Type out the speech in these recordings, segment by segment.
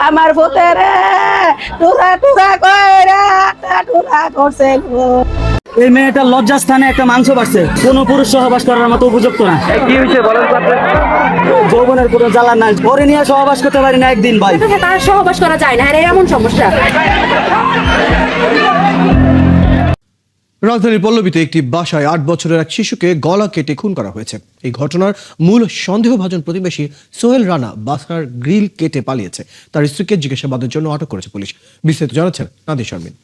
আমার পুতের টুরা টুরা কইরা টুরা করছে গো। এই মেয়েটা লজ্জাস্থানে একটা মাংস বাড়ছে, কোন পুরুষ সহবাস করার মতো উপযুক্ত না। কি হয়েছে বলেন তো আপনি? যৌবনের কোনো জ্বালা নাই, ওরে নিয়ে সহবাস করতে পারি না একদিন ভাই। তার সহবাস করা যায় না, এমন সমস্যা। রাজধানীর পল্লবীতে একটি বাসায় 8 বছরের এক শিশুকে গলা কেটে খুন করা হয়েছে। এই ঘটনার মূল সন্দেহভাজন প্রতিবেশী সোহেল রানা বাসার গ্রিল কেটে পালিয়েছে। তার স্ত্রীকে জিজ্ঞাসাবাদের জন্য আটক করেছে পুলিশ। বিস্তারিত জানাচ্ছেন নাদির শারমিন।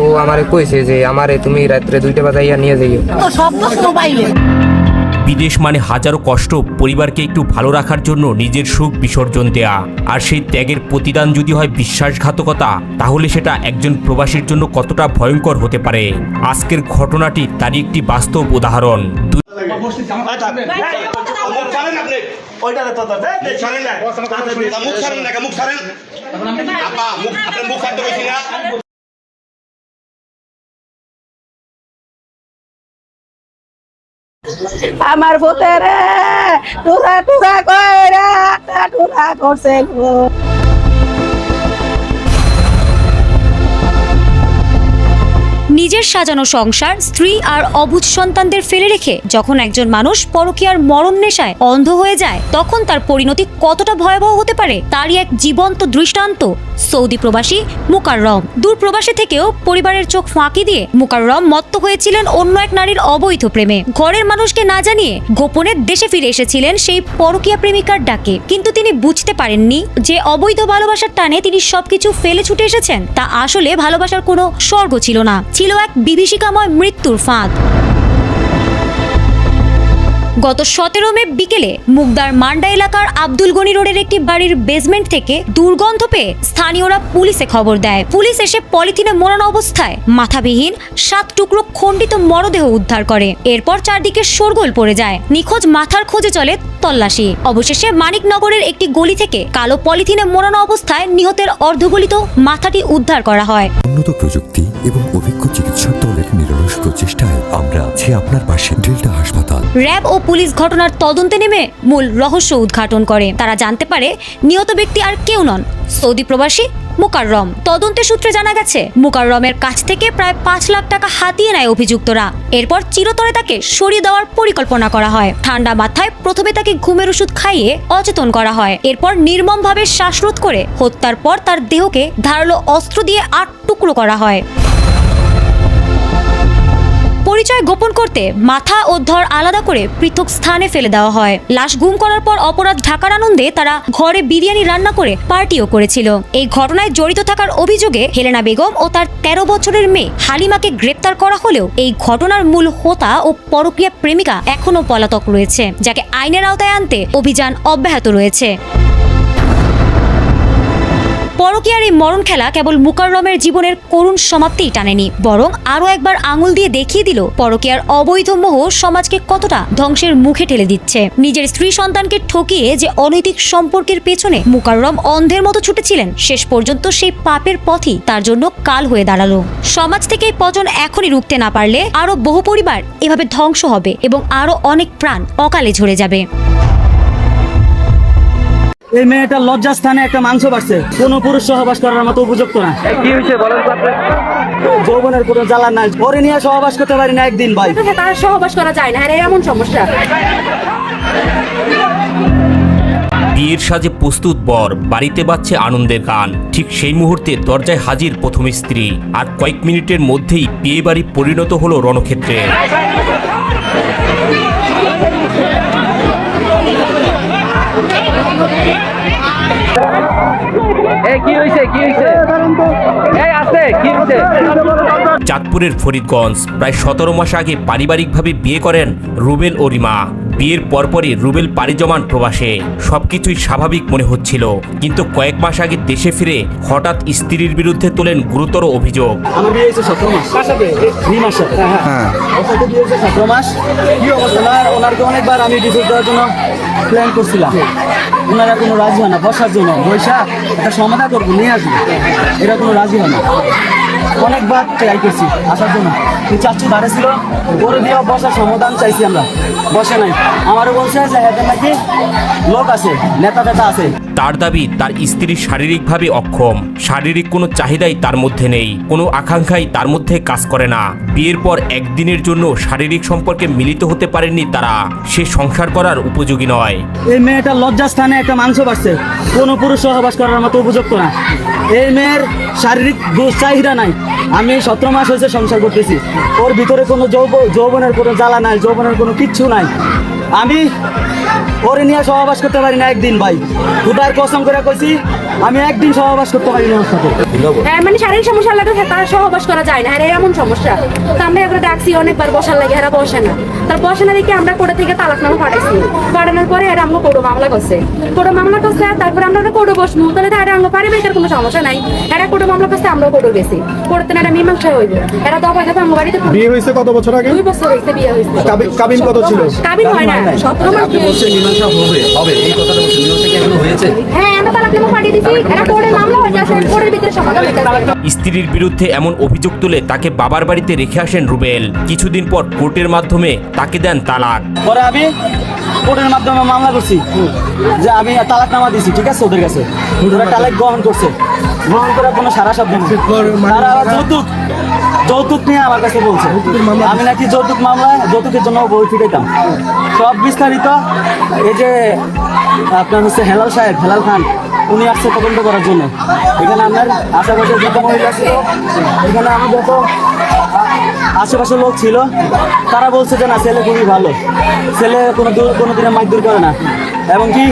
ও আমারে কইছে যে আমারে তুমি রাত্রে 2টা বাজাইয়া নিয়ে যাইও। বিদেশ মানে হাজারো কষ্ট, পরিবারকে একটু ভালো রাখার জন্য নিজের সুখ বিসর্জন দেয়া, আর সেই ত্যাগের প্রতিদান যদি হয় বিশ্বাসঘাতকতা, তাহলে সেটা একজন প্রবাসীর জন্য কতটা ভয়ঙ্কর হতে পারে। আজকের ঘটনাটি তারই একটি বাস্তব উদাহরণ। আমার পুতের টুরা টুরা কইরা টুরা করছে গো। নিজের সাজানো সংসার, স্ত্রী আর অবুঝ সন্তানদের ফেলে রেখে যখন একজন মানুষ পরকীয়ার মরণ নেশায় অন্ধ হয়ে যায়, তখন তার পরিণতি কতটা ভয়াবহ হতে পারে তারই এক জীবন্ত দৃষ্টান্ত সৌদি প্রবাসী মুকাররম। দূর প্রবাসী থেকেও পরিবারের চোখ ফাঁকি দিয়ে মুকাররম মত্ত হয়েছিলেন অন্য এক নারীর অবৈধ প্রেমে। ঘরের মানুষকে না জানিয়ে গোপনে দেশে ফিরে এসেছিলেন সেই পরকীয়া প্রেমিকার ডাকে। কিন্তু তিনি বুঝতে পারেননি যে অবৈধ ভালোবাসার টানে তিনি সবকিছু ফেলে ছুটে এসেছেন তা আসলে ভালোবাসার কোনো স্বর্গ ছিল না, ছিল এক বিভীষিকাময় মৃত্যুর ফাঁদ। গত 17 মে বিকেলে মুগদার মান্ডা এলাকার আব্দুল গনি রোডের একটি বাড়ির বেসমেন্ট থেকে দুর্গন্ধ পেয়ে স্থানীয়রা পুলিশে খবর দেয়। পুলিশ এসে পলিথিনে মোড়ানো অবস্থায় মাথাবিহীন 7 টুকরো খণ্ডিত মরদেহ উদ্ধার করে। এরপর চারদিকে শোরগোল পড়ে যায়, নিখোঁজ মাথার খোঁজে চলে তল্লাশি। অবশেষে মানিকনগরের একটি গলি থেকে কালো পলিথিনে মোড়ানো অবস্থায় নিহতের অর্ধগলিত মাথাটি উদ্ধার করা হয়। উন্নত প্রযুক্তি এবং অভিজ্ঞ চিকিৎসক দলের নিরলস প্রচেষ্টায় আমরা আছি আপনার পাশে। ডেল্টা হাসপাতাল, র্যাব ও পুলিশ ঘটনার তদন্তে নেমে মূল রহস্য উদ্ঘাটন করে। তারা জানতে পারে নিহত ব্যক্তি আর কেউ নন, সৌদি প্রবাসী মুকাররম। তদন্তের সূত্রে জানা গেছে মুকাররমের কাছ থেকে প্রায় 5 লাখ টাকা হাতিয়ে নেয় অভিযুক্তরা। এরপর চিরতরে তাকে সরিয়ে দেওয়ার পরিকল্পনা করা হয়। ঠান্ডা মাথায় প্রথমে তাকে ঘুমের ওষুধ খাইয়ে অচেতন করা হয়। এরপর নির্মমভাবে শ্বাসরোধ করে হত্যার পর তার দেহকে ধারালো অস্ত্র দিয়ে 8 টুকরো করা হয়। পরিচয় গোপন করতে মাথা ও ধর আলাদা করে পৃথক স্থানে ফেলে দেওয়া হয়। লাশ গুম করার পর অপরাধ ঢাকার আনন্দে তারা ঘরে বিরিয়ানি রান্না করে পার্টিও করেছিল। এই ঘটনায় জড়িত থাকার অভিযোগে হেলেনা বেগম ও তার 13 বছরের মেয়ে হালিমাকে গ্রেপ্তার করা হলেও এই ঘটনার মূল হোতা ও পরকীয়া প্রেমিকা এখনো পলাতক রয়েছে, যাকে আইনের আওতায় আনতে অভিযান অব্যাহত রয়েছে। পরকীয়ার এই মরণ খেলা কেবল মুকাররমের জীবনের করুণ সমাপ্তিই টানেনি, বরং আরো একবার আঙুল দিয়ে দেখিয়ে দিল পরকীয়ার অবৈধ মোহ সমাজকে কতটা ধ্বংসের মুখে ঠেলে দিচ্ছে। নিজের স্ত্রী সন্তানকে ঠকিয়ে যে অনৈতিক সম্পর্কের পেছনে মুকাররম অন্ধের মতো ছুটেছিলেন, শেষ পর্যন্ত সেই পাপের পথই তার জন্য কাল হয়ে দাঁড়ালো। সমাজ থেকে এই পতন এখনই রুখতে না পারলে আরো বহু পরিবার এভাবে ধ্বংস হবে এবং আরো অনেক প্রাণ অকালে ঝরে যাবে। এই মেয়েটা লজ্জাস্থানে একটা মাংস বাড়ছে, কোন পুরুষ সহবাস করার মতো উপযুক্ত না। কি হয়েছে বলেন তো আপনি? যৌবনের কোনো জ্বালা নাই, ওরে নিয়ে সহবাস করতে পারি না একদিন ভাই। তার সহবাস করা যায় না, এমন সমস্যা। বিয়ের সাজে প্রস্তুত বর, বাড়িতে বাজছে আনন্দের গান। ঠিক সেই মুহূর্তে দরজায় হাজির প্রথম স্ত্রী, আর কয়েক মিনিটের মধ্যেই বিয়ে বাড়ি পরিণত হলো রণক্ষেত্রে। চাঁদপুরের ফরিদগঞ্জ প্রায় 17 মাস আগে পারিবারিকভাবে বিয়ে করেন রুবেল ও রিমা। বিয়ের পরপরই রুবেল পাড়ি জমান প্রবাসে। সবকিছুই স্বাভাবিক মনে হচ্ছিল, কিন্তু কয়েক মাস আগে দেশে ফিরে হঠাৎ স্ত্রীর বিরুদ্ধে তোলেন গুরুতর অভিযোগ। আমার বিয়ে হয়েছে 17 মাস, রিমার সাথে। হ্যাঁ, ওর সাথে বিয়ে হয়েছে 17 মাস। কি অবস্থা, ওনারকে অনেকবার আমি ডিভোর্স দেওয়ার জন্য প্ল্যান করছিলাম, ওনারা কোনো রাজি হয় না। বসার জন্য বৈশা একটা সমাধান করবো, নিয়ে আসবো, এটা কোনো রাজি হয় না। অনেকবার ট্রাই করছি আসার জন্য, কিন্তু চাচু ধারে ছিল, ওরে দিয়ে বসার সমাধান চাইছি আমরা, বসে নাই। আমারও বলছে যে এদের নাকি লোক আছে, নেতা টেতা আছে। তার দাবি তার স্ত্রী শারীরিকভাবে অক্ষম, শারীরিক কোনো চাহিদাই তার মধ্যে নেই, কোনো আকাঙ্ক্ষাই তার মধ্যে কাজ করে না। বিয়ের পর একদিনের জন্য শারীরিক সম্পর্কে মিলিত হতে পারেননি তারা, সে সংসার করার উপযোগী নয়। এই মেয়েটা লজ্জাস্থানে একটা মাংস বাড়ছে, কোনো পুরুষ সহবাস করার মতো উপযুক্ত না। এই মেয়ের শারীরিক চাহিদা নাই। আমি 17 মাস হয়েছে সংসার করতেছি, ওর ভিতরে কোনো যৌবনের কোনো জ্বালা নাই, যৌবনের কোনো কিচ্ছু নাই। আমি ওরে নিয়ে সহবাস করতে পারি না একদিন, ভাই খুদার কসম করে কইছি, আমি একদিন সহবাস করতে পারি না ওর সাথে। মানে শারীরিক সমস্যা লাগে তার সহবাস করা যায় না, আর এমন সমস্যা তো আমরা এগুলো ডাকছি অনেকবার, বসার লাগে এরা বসে না। তার বসে না দেখে আমরা কোর্টে থেকে তালাকনামা পাঠাইছি, পাঠানোর পরে এরা আমরা কোর্ট মামলা করছে, তারপরে আমরা কোর্টে বসবো, তাহলে এরা আমরা পারিবারিকের কোনো সমস্যা নাই, এরা কোর্টে মামলা করছে, আমরা কোর্টে গেছি, কোর্টে এরা মীমাংসা হইবে। এরা দফা দফা আমার বাড়িতে বিয়ে হয়েছে কত বছর আগে? 2 বছর হয়েছে বিয়ে হয়েছে। কাবিন কত ছিল? কাবিন হয় না, 17 মাস মীমাংসা হবে এই কথাটা বলছেন, মীমাংসা কি এখনো হয়েছে? হ্যাঁ, আমরা তালাকনামা পাঠিয়ে দিছি, এরা কোর্টে মামলা হয়ে যাচ্ছে, কোর্টের ভিতরে সমাধান হইতাছে। স্ত্রীর বিরুদ্ধে এমন অভিযোগ তুলে তাকে বাবার বাড়িতে রেখে আসেন রুবেল। কিছুদিন পর কোর্টের মাধ্যমে তাকে দেন তালাক। পরে আমি কোর্টের মাধ্যমে মামলা করছি যে আমি তালাকনামা দিছি, ঠিক আছে, ওদের কাছে ওরা তালাক গ্রহণ করছে, গ্রহণ করার কোনো সারা শব্দ নেই। তারা আবার যৌতুক নিয়ে আমার কাছে বলছে, আমি নাকি যৌতুকের জন্য বই ফিরাইতাম। সব বিস্তারিত এই যে আপনার হচ্ছে হেলাল সাহেব, হেলাল খান, উনি আসছে তদন্ত করার জন্য। এখানে আপনার আশেপাশে যত মহিলা ছিল, এখানে আমার যত আশেপাশের লোক ছিল, তারা বলছে যে না, ছেলে খুবই ভালো, ছেলে কোনোদিনও মারধর করে না, এবং কি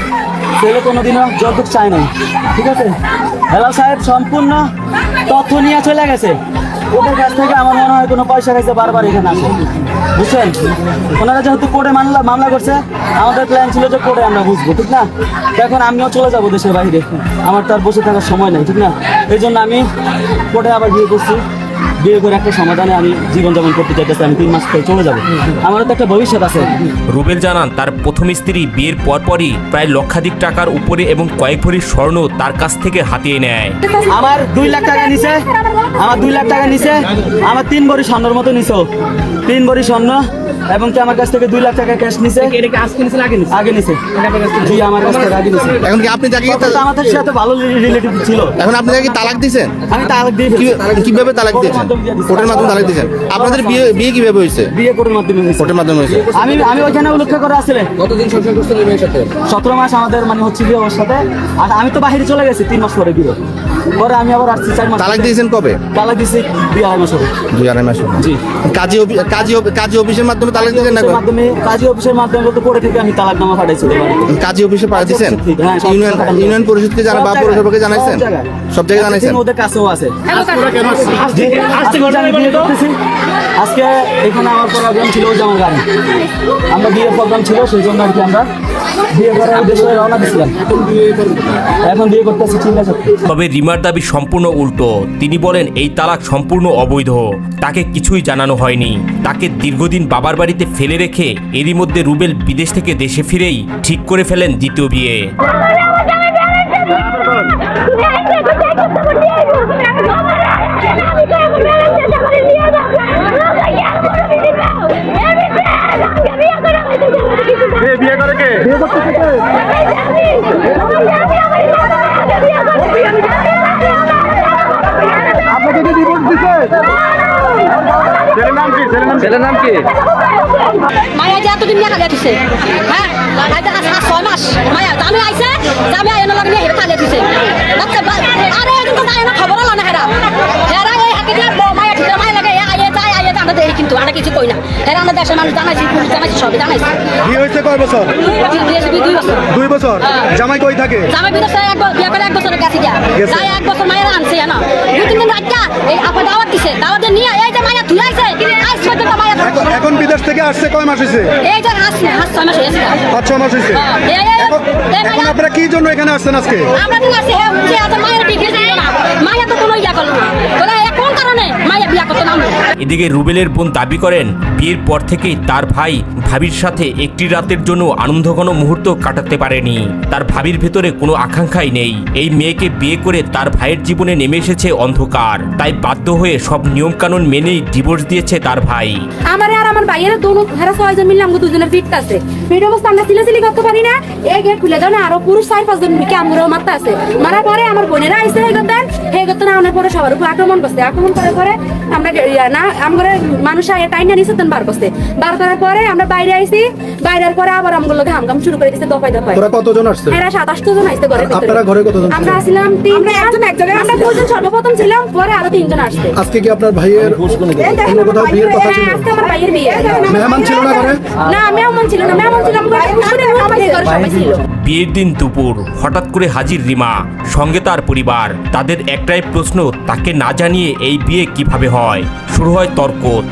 ছেলে কোনোদিনও যৌতুক চায় নাই, ঠিক আছে। হেলাল সাহেব সম্পূর্ণ তথ্য নিয়ে চলে গেছে, ওদের কাছ থেকে আমার মনে হয় কোনো পয়সা খাইছে, বারবার এখানে আসে, বুঝছেন। ওনারা যেহেতু কোর্টে মামলা করছে, আমাদের প্ল্যান ছিল যে কোর্টে আমরা বুঝবো, ঠিক না। এখন আমিও চলে যাবো দেশের বাইরে, আমার তো আর বসে থাকার সময় নেই, ঠিক না। এই জন্য আমি কোর্টে আবার বিয়ে করছি, বিয়ে করে একটা সমাধানে আমি জীবনযাপন করতে চাইতেছি। আমি 3 মাস পরে চলে যাবো, আমারও তো একটা ভবিষ্যৎ আছে। রুবেল জানান তার প্রথম স্ত্রী বিয়ের পরপরই প্রায় লক্ষাধিক টাকার উপরে এবং কয়েক ভরি স্বর্ণ তার কাছ থেকে হাতিয়ে নেয়। আমার 2 লাখ টাকা নিছে, আমার 2 লাখ টাকা নিছে, আমার 3 ভরি স্বর্ণের মতো নিছে, 3 ভরি স্বর্ণ, এবং কি আমার কাছ থেকে 2 লাখ টাকা ক্যাশ নিছে। আগে নিছে, জি আমার কাছ থেকে আগে নিছে। এখন কি আপনি যাকে আমাদের সাথে ভালো রিলেটিভ ছিল, এখন আপনি যাকে তালাক দিয়েছেন? আমি তালাক দিয়ে কিভাবে তালাক দিয়েছেন? কোর্টের মাধ্যমে তালাক দিয়েছেন। আপনাদের বিয়ে কিভাবে হয়েছে? বিয়ে কোর্টের মাধ্যমে হয়েছে। কোর্টের মাধ্যমে হয়েছে। আমি ওইখানে উল্লেখ করে আসলে কতদিন সংসার করছেন এই মেয়ের সাথে? 17 মাস আমাদের মানে হচ্ছে বিয়ে ওর সাথে, আর আমি তো বাইরে চলে গেছি 3 মাস পরে বিয়ে, পরে আমি আবার আসছি 4 মাস। তালাক দিয়েছেন কবে? তালাক দিয়েছি 2-2.5 মাস হবে। 2-2.5 মাস হবে। জি। কাজী অফিসের মাধ্যমে তালাক দিয়েছেন না? কাজী অফিসের মাধ্যমে বলতে কোর্টে থেকে আমি তালাকনামা পাঠাইছি। কাজী অফিসে পাঠিয়েছেন? হ্যাঁ, ইউনিয়ন পরিষদকে জানা বা পৌরসভাকে জানাইছেন? সব জায়গায় জানাইছেন? ওদের কাছেও আছে। আজকে এখানে আমার প্রোগ্রাম ছিল, ওই যে আমার গাড়ি, আমরা বিয়ের প্রোগ্রাম ছিল, সেই জন্য আর কি আমরা বিয়ে করে দেশে রওনা দিয়েছিলাম। এখন বিয়ে করতেছি, ঠিক আছে। তবে রিমার দাবি সম্পূর্ণ উল্টো। তিনি বলেন এই তালাক সম্পূর্ণ অবৈধ, তাকে কিছুই জানানো হয়নি। তাকে দীর্ঘদিন বাবার বাড়িতে ফেলে রেখে এরই মধ্যে রুবেল বিদেশ থেকে দেশে ফিরেই ঠিক করে ফেলেন দ্বিতীয় বিয়ে। বিয়ে করে কে? বিয়ে করতেছে কে? আপনাকে কি ডিভোর্স দিছে? ছেলের নাম কি? মায়া যে এতদিন নিয়ে খালি দিছে, হ্যাঁ, 6 মাস মায়া আমি আইছে, আমি আইনা লাগে নিয়ে খালি দিছে। আচ্ছা আরে কিন্তু তাই না খবর হলো না, হেরা এই হাতে দিয়ে মায়া ঠিক মায়া লাগে আইয়ে আমরা দেই, কিন্তু আমরা কিছু কই না। হেরা আমরা দেশের মানুষ জানাইছি, পুলিশ জানাইছি, সব জানাইছি। বিয়ে হয়েছে কয় বছর? 2 বছর। 2 বছর? জামাই কই থাকে? জামাই বিদেশে বিয়ে করে 1 বছরের কাছে যা, তাই 1 বছর মায়েরা আনছে না, 2-3 দিন রাখা এই আপা দাওয়াত দিছে, দাওয়াত নিয়ে এই যে মায়া ধুই আইছে, আইছে তো মায়া এখন বিদেশ থেকে আসছে কয় মাস হয়েছে? এই যে হাস 6 মাস হয়েছে। 5-6 মাস হয়েছে। এখন আপনারা কি জন্য এখানে আসছেন আজকে? আমরা তো আসছে হ্যাঁ, মায়ের বিয়ে দিল না, মায়া তো কোনো ইয়া করলো না, বলে কোন কারণে মায়া বিয়া করতে নামলো। এদিকে রুবেলের বোন দাবি করেন বিয়ের পর থেকেই তার ভাই ভাবির সাথে একটি রাতের জন্য আনন্দঘন মুহূর্ত কাটাতে পারেনি। তার ভাবির ভেতরে কোনো আকাঙ্ক্ষাই নেই। এই মেয়েকে বিয়ে করে তার ভাইয়ের জীবনে নেমে এসেছে অন্ধকার, তাই বাধ্য হয়ে সব নিয়ম কানুন মেনেই ডিভোর্স দিয়েছে তার ভাই। আমার আর আমার ভাইয়ের দোনো হেরা 6 জন মিলে আমাকে দুজনের ফিট আছে। ফিট অবস্থা আমরা সিলাসিলি করতে পারি না। এই গেট খুলে দাও না, আরো পুরুষ 4-5 জন মিলে আমরাও মারতে আছে। মারার পরে আমার বোনেরা আইছে হে গেত না আনার পরে সবার উপর আক্রমণ করছে। আক্রমণ করার পরে আমরা না আমরা মানুষ আগে টাইনা নিছে তখন বার করছে। বার করার পরে আমরা বাইরে আইছি। বাইরের পরে আবার আমগুলো হামকাম শুরু করে দিয়েছে দফায় দফায়। তোরা কতজন আসছে? এরা 7-8 জন আইছে ঘরের ভিতরে। আপনারা ঘরে কতজন? আমরা আসলাম 3 জন এক জায়গায়। আমরা 2 জন সর্বপ্রথম ছিলাম, পরে আরো 3 জন আসছে। আজকে কি আপনার ভাইয়ের অন্য কোথাও বিয়ের কথা ছিল? আজকে আমার ভাইয়ের বিয়ে। মেহমান ছিল না ঘরে? না মেহমান ছিল না, মেহমান ছিল সবাই ছিল। বিয়ের দিন দুপুর হঠাৎ করে হাজির রিমা, সঙ্গে তার পরিবার। তাদের একটাই প্রশ্ন, তাকে না জানিয়ে এই বিয়ে কিভাবে হয়। শুরু হয়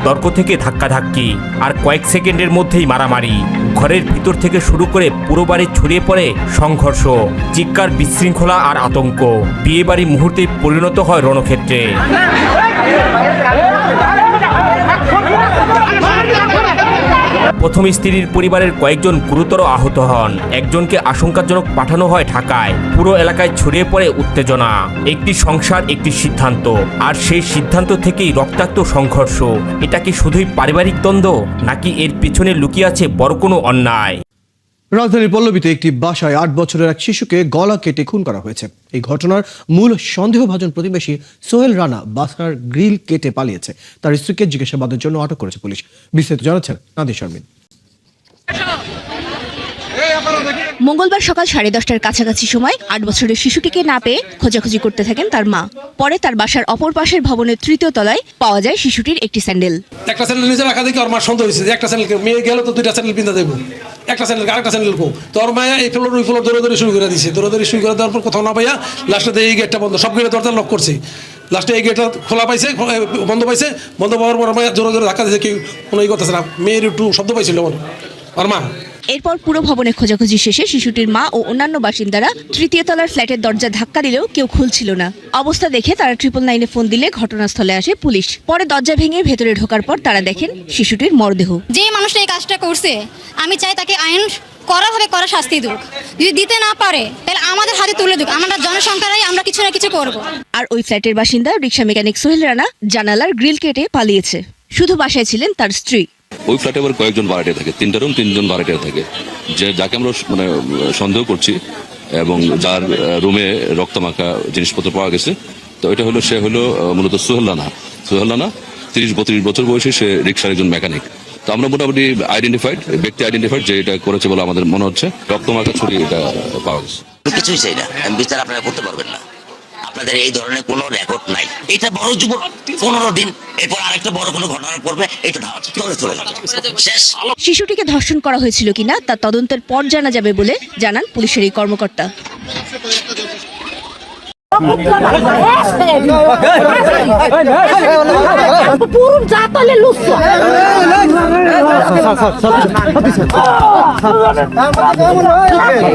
তর্ক থেকে ধাক্কাধাক্কি, আর কয়েক সেকেন্ডের মধ্যেই মারামারি। ঘরের ভিতর থেকে শুরু করে পুরো বাড়ি ছড়িয়ে পড়ে সংঘর্ষ, চিৎকার, বিশৃঙ্খলা আর আতঙ্ক। বিয়ে বাড়ি মুহূর্তেই পরিণত হয় রণক্ষেত্রে। প্রথম স্ত্রীর পরিবারের কয়েকজন গুরুতর আহত হন, একজনকে আশঙ্কাজনক পাঠানো হয় ঢাকায়। পুরো এলাকায় ছড়িয়ে পড়ে উত্তেজনা। একটি সংসার, একটি সিদ্ধান্ত, আর সেই সিদ্ধান্ত থেকেই রক্তাক্ত সংঘর্ষ। এটা কি শুধুই পারিবারিক দ্বন্দ্ব, নাকি এর পিছনে লুকিয়ে আছে বড় কোনো অন্যায়? রাজধানীর পল্লবীতে একটি বাসায় 8 বছরের এক শিশুকে গলা কেটে খুন করা হয়েছে। এই ঘটনার মূল সন্দেহভাজন প্রতিবেশী সোহেল রানা বাসার গ্রিল কেটে পালিয়েছে। তার স্ত্রীকে জিজ্ঞাসাবাদের জন্য আটক করেছে পুলিশ। বিস্তারিত জানাচ্ছেন নাদির শারমিন। মঙ্গলবার সকাল 10:30টার কাছাকাছি সময় 8 বছরের শিশুটিকে না পেয়ে খোঁজাখুঁজি করতে থাকেন তার মা। পরে তার বাসার অপর পাশের ভবনের 3য় তলায় পাওয়া যায় শিশুটির একটি স্যান্ডেল। একটা স্যান্ডেল নিজে রাখা দেখে ওর মা সন্দেহ হয়েছে যে একটা স্যান্ডেল মেয়ে গেল তো 2টা স্যান্ডেল পিন্ধা দেবো, একটা স্যান্ডেল আরেকটা স্যান্ডেল কো। তো ওর মায়া এই ফ্লোর ওই ফ্লোর দৌড়ে শুরু করে দিয়েছে। দৌড়ে শুরু করে দেওয়ার পর কোথাও না পাইয়া লাস্টে এই গেটটা বন্ধ, সব গেটে দরজা লক করছে। লাস্টে এই গেটটা খোলা পাইছে, বন্ধ পাইছে। বন্ধ পাওয়ার পর মায়া জোরে জোরে ধাক্কা দিয়েছে, কেউ কোনো এই করতেছে না। মেয়ের একটু শব্দ পাইছিল ওর মা। এরপর পুরো ভবনে খোঁজাখুঁজি শেষে শিশুটির মা ও অন্যান্য বাসিন্দারা 3য় তলার ফ্ল্যাটের দরজা ধাক্কা দিলেও কেউ খুলছিল না। অবস্থা দেখে তারা 999-এ ফোন দিলে ঘটনাস্থলে আসে পুলিশ। পরে দরজা ভেঙে ভেতরে ঢোকার পর তারা দেখেন শিশুটির মরদেহ। যে মানুষটা এই কাজটা করছে, আমি চাই তাকে আইন করা শাস্তি দিক। যদি দিতে না পারে তাহলে আমাদের হাতে তুলে দিক। আমরা জনসংখ্যারাই আমরা কিছু না কিছু করব। আর ওই ফ্ল্যাটের বাসিন্দা রিকশা মেকানিক সোহেল রানা জানালার গ্রিল কেটে পালিয়েছে। শুধু বাসায় ছিলেন তার স্ত্রী। ওই ফ্ল্যাটে আবার কয়েকজন ভাড়াটিয়া থাকে, 3টা রুম 3 জন ভাড়াটিয়া থাকে, যাকে আমরা সন্দেহ করছি এবং যার রুমে রক্তমাখা জিনিসপত্র পাওয়া গেছে। তো এটা হলো সে হলো মূলত সোহেল রানা 30-32 বছর বয়সী, সে রিক্সার একজন মেকানিক। তো আমরা মোটামুটি ব্যক্তি আইডেন্টিফাইড যে এটা করেছে বলে আমাদের মনে হচ্ছে। রক্তমাখা ছুরি এটা পাওয়া গেছে। কিছুই চাই না, বিচার আপনারা করতে পারবেন না। আপনাদের এই ধরনের কোনো রেকর্ড নাই। এটা বড় যুবক 15 দিন, এরপর আরেকটা বড় কোনো ঘটনা পড়বে, এটা চলে যাবে শেষ। শিশুটিকে ধর্ষণ করা হয়েছিল কিনা তা তদন্তের পর জানা যাবে বলে জানান পুলিশের এই কর্মকর্তা।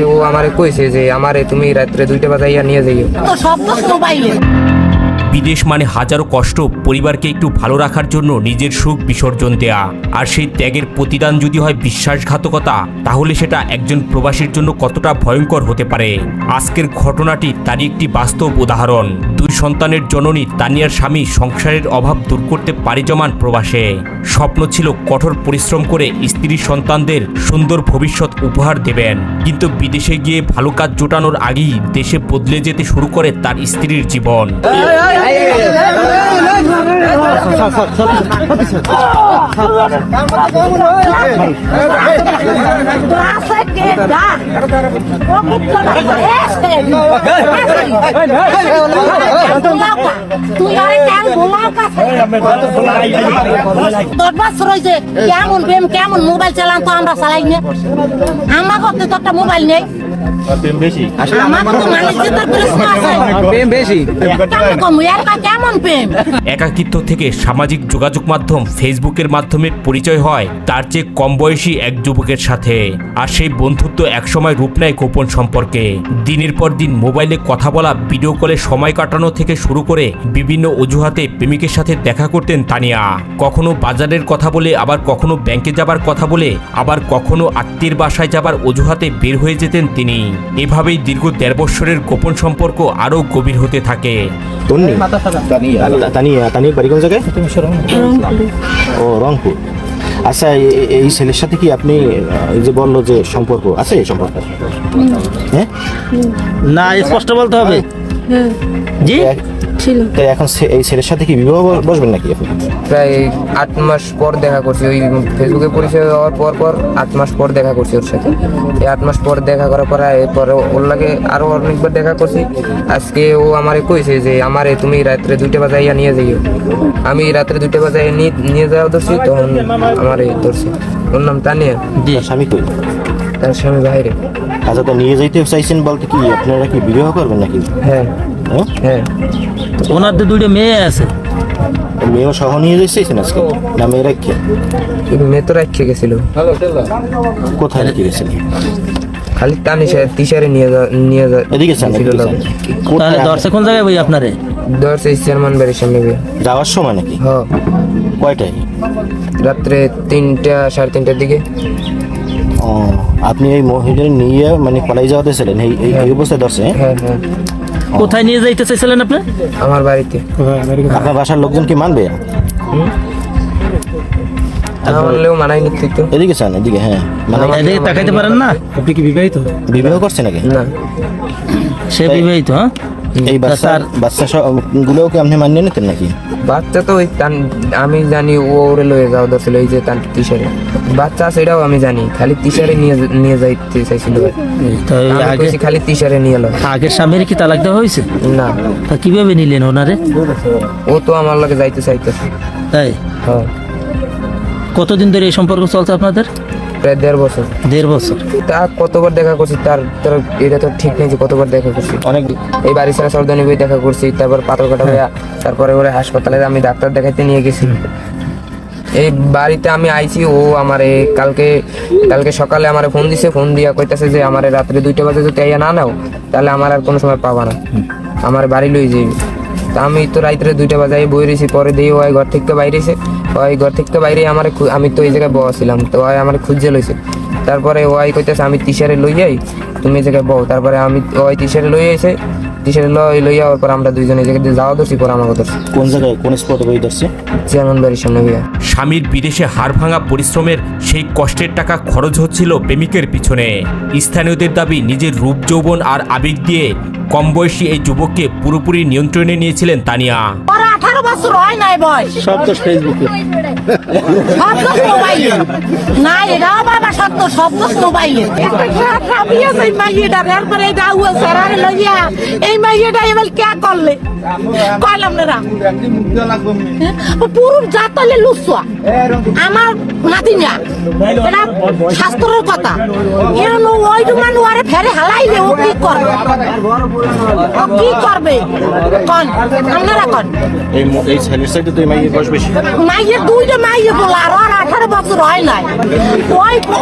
ও আমারে কইছে যে আমারে তুমি রাত্রে 2টা বাজাইয়া নিয়ে যাইও। বিদেশ মানে হাজারো কষ্ট, পরিবারকে একটু ভালো রাখার জন্য নিজের সুখ বিসর্জন দেয়া। আর সেই ত্যাগের প্রতিদান যদি হয় বিশ্বাসঘাতকতা, তাহলে সেটা একজন প্রবাসীর জন্য কতটা ভয়ঙ্কর হতে পারে। আজকের ঘটনাটি তারই একটি বাস্তব উদাহরণ। 2 সন্তানের জননী তানিয়ার স্বামী সংসারের অভাব দূর করতে পাড়ি জমান প্রবাসে। স্বপ্ন ছিল কঠোর পরিশ্রম করে স্ত্রী সন্তানদের সুন্দর ভবিষ্যৎ উপহার দেবেন, কিন্তু বিদেশে গিয়ে ভালো কাজ জোটানোর আগেই দেশে বদলে যেতে শুরু করে তার স্ত্রীর জীবন। কেমন মোবাইল চালান তো আমরা চালাই না। আমরা করতে তো একটা মোবাইল নেই, একাকিত্ব থেকে সামাজিক যোগাযোগ মাধ্যম ফেসবুকের মাধ্যমে পরিচয় হয় তার চেয়ে কম বয়সী এক যুবকের সাথে। আর সেই বন্ধুত্ব একসময় রূপ নেয় গোপন সম্পর্কে। দিনের পর দিন মোবাইলে কথা বলা, ভিডিও কলে সময় কাটানো থেকে শুরু করে বিভিন্ন অজুহাতে প্রেমিকের সাথে দেখা করতেন তানিয়া। কখনো বাজারের কথা বলে, আবার কখনো ব্যাংকে যাবার কথা বলে, আবার কখনো আত্মীয়ের বাসায় যাবার অজুহাতে বের হয়ে যেতেন তিনি। এভাবেই দীর্ঘ ১.৫ বছরের গোপন সম্পর্ক আরও গভীর হতে থাকে। তানির বাড়ি কোন জায়গায়? ও, রংপুর। আচ্ছা, এই ছেলের সাথে কি আপনি এই যে বললো যে সম্পর্ক আছে, এই সম্পর্ক হ্যাঁ না, স্পষ্ট বলতে হবে। জি, তাই এখন এই ছেলের সাথে কি বিবাহ বসবেন নাকি আপনি? প্রায় ৮ মাস পর দেখা করছি, ওই ফেসবুকে পরিচয় হওয়ার পর ৮ মাস পর দেখা করছি ওর সাথে। এই ৮ মাস পর দেখা করার পর এরপরে ওর লাগে আরো অনেকবার দেখা করছি। আজকে ও আমারে কইছে যে আমারে তুমি রাত্রে 2টা বাজাইয়া নিয়ে যাইও। আমি রাত্রে 2টা বাজাইয়া নিয়ে যাওয়া ধরছি, তখন আমারে ধরছে। ওর নাম তানিয়া। স্বামী কই? তার স্বামী বাইরে। আচ্ছা, তো নিয়ে যাইতে চাইছেন বলতে কি আপনারা কি বিবাহ করবেন নাকি? হ্যাঁ হ্যাঁ। ওনার তো 2টা মেয়ে আছে। মেয়েও সহ নিয়ে যাইছেন আজকে না মেয়ে রাখে? মেয়ে তো রাখে গেছিল। কোথায় রেখে গেছেন? খালি তিশারে নিয়ে যা এদিকে তাহলে দর্শে কোন জায়গায় ভাই আপনারে? দর্শে চেয়ারম্যান বাড়ির সামনে যাওয়ার সময় নাকি? হ্যাঁ। কয়টায়? রাত্রে 3টা 3:30টার দিকে। ও, আপনি এই মহিলা নিয়ে মানে পালাই যাওয়াতে ছিলেন এই অবস্থায় দর্শে? হ্যাঁ হ্যাঁ। কোথায় নিয়ে যাইতে চাইছিলেন আপনি? আমার বাড়িতে। আপনার বাসার লোকজন কি মানবে? মানলেও মানাই নিচ্ছি তো। এদিকে চান, এদিকে। হ্যাঁ, মানে এদিকে তাকাইতে পারেন না? আপনি কি বিবাহিত? বিবাহ করছে নাকি? না, সে বিবাহিত। হ্যাঁ, এই বাচ্চা গুলোও কি আপনি মানিয়ে নিতেন নাকি? বাচ্চা তো ওই আমি জানি ওরে লয়ে যাওয়া দরছিল, এই যে তার তিশারে বাচ্চা সেটাও আমি জানি, খালি তিশারে নিয়ে যাইতে চাইছিল। খালি তিশারে নিয়ে এলো। আগের স্বামীর কি তালাক দেওয়া হয়েছে? না। তা কিভাবে নিলেন ওনারে? ও তো আমার লগে যাইতে চাইতেছে। তাই? হ্যাঁ। কতদিন ধরে এই সম্পর্ক চলছে আপনাদের? প্রায় 1.5 বছর। 1.5 বছর। তা কতবার দেখা করছি তার এটা তো ঠিক নেই যে কতবার দেখা করছি। অনেক এই বাড়ি ছাড়া সর্দানি বই দেখা করছি, তারপর পাথর কাটা হইয়া তারপরে ওরে হাসপাতালে আমি ডাক্তার দেখাইতে নিয়ে গেছি। এই বাড়িতে আমি আইছি, ও আমারে কালকে সকালে আমারে ফোন দিছে, ফোন দিয়া কইতাছে যে আমারে রাত্রে 2টা বাজে যদি আইয়া না নাও তাহলে আমার আর কোনো সময় পাবা না, আমার বাড়ি লই যাইবি। তা আমি তো রাত্রে 2টা বাজায় বই রয়েছি, পরে দিয়ে ওই ঘর থেকে বাইরেছে, ওই ঘর থেকে বাইরে আমার আমি তো এই জায়গায় বসছিলাম, তো ওই আমার খুঁজে লইছে। তারপরে ওই কইতেছে আমি তিশারে লই যাই, তুমি এই জায়গায় বউ। তারপরে আমি ওই তিশারে লই আইছে, তিশারে লইয়া ওর পর আমরা দুইজনে এই জায়গায় যাওয়া ধরছি, পর আমাকে ধরছি। কোন জায়গায়, কোন স্পটে বই ধরছে? চেয়ারম্যান বাড়ির সামনে গিয়া। স্বামীর বিদেশে হাড় ভাঙা পরিশ্রমের সেই কষ্টের টাকা খরচ হচ্ছিল প্রেমিকের পিছনে। স্থানীয়দের দাবি, নিজের রূপ যৌবন আর আবেগ দিয়ে কম বয়সী এই যুবককে পুরোপুরি নিয়ন্ত্রণে নিয়েছিলেন তানিয়া। 18 বছর হয় নাই বয়স। সব তো ফেসবুকে। সব তো মোবাইলে। না, এটা বাবা সত্য, সব তো মোবাইলে। কামিয়ে সেই মাইয়েটা বের করে দাও সারারে লইয়া এই মাইয়েটা এবার কে করলে? কইলাম না পুরো জাতলে লুসুয়া আমার নাতিনা, এটা শাস্ত্রের কথা। এরনো ওইটু মানু আরে ফেরে হালাইলে ও কি করবে? ও কি করবে কোন? আপনারা কোন? এই ছেলের সাথে তো মাইয়ের বয়স বেশি। মাইয়ের 2টা মাইয়ে বলা আর 18 বছর হয় নাই।